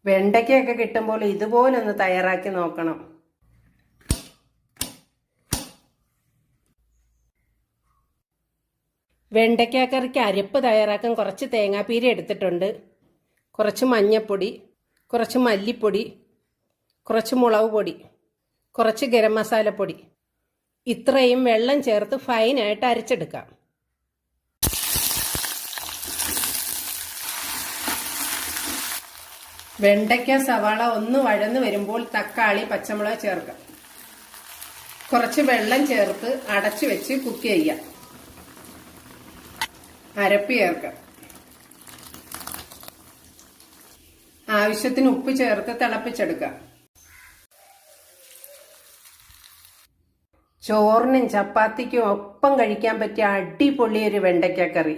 വെണ്ടയ്ക്കൊക്കെ കിട്ടുമ്പോൾ ഇതുപോലൊന്ന് തയ്യാറാക്കി നോക്കണം. വെണ്ടയ്ക്ക കറിക്ക് അരപ്പ് തയ്യാറാക്കാൻ കുറച്ച് തേങ്ങാപ്പീര എടുത്തിട്ടുണ്ട്. കുറച്ച് മഞ്ഞൾപ്പൊടി, കുറച്ച് മല്ലിപ്പൊടി, കുറച്ച് മുളക് പൊടി, കുറച്ച് ഗരം മസാലപ്പൊടി, ഇത്രയും വെള്ളം ചേർത്ത് ഫൈനായിട്ട് അരച്ചെടുക്കാം. വെണ്ടയ്ക്ക സവാള ഒന്ന് വഴന്ന് വരുമ്പോൾ തക്കാളി പച്ചമുളക് ചേർക്കാം. കുറച്ച് വെള്ളം ചേർത്ത് അടച്ചു വെച്ച് കുക്ക് ചെയ്യാം. അരപ്പ് ചേർക്കാം. ആവശ്യത്തിന് ഉപ്പ് ചേർത്ത് തിളപ്പിച്ചെടുക്കാം. ചോറിനും ചപ്പാത്തിക്കും ഒപ്പം കഴിക്കാൻ പറ്റിയ അടിപൊളി ഒരു വെണ്ടയ്ക്ക കറി.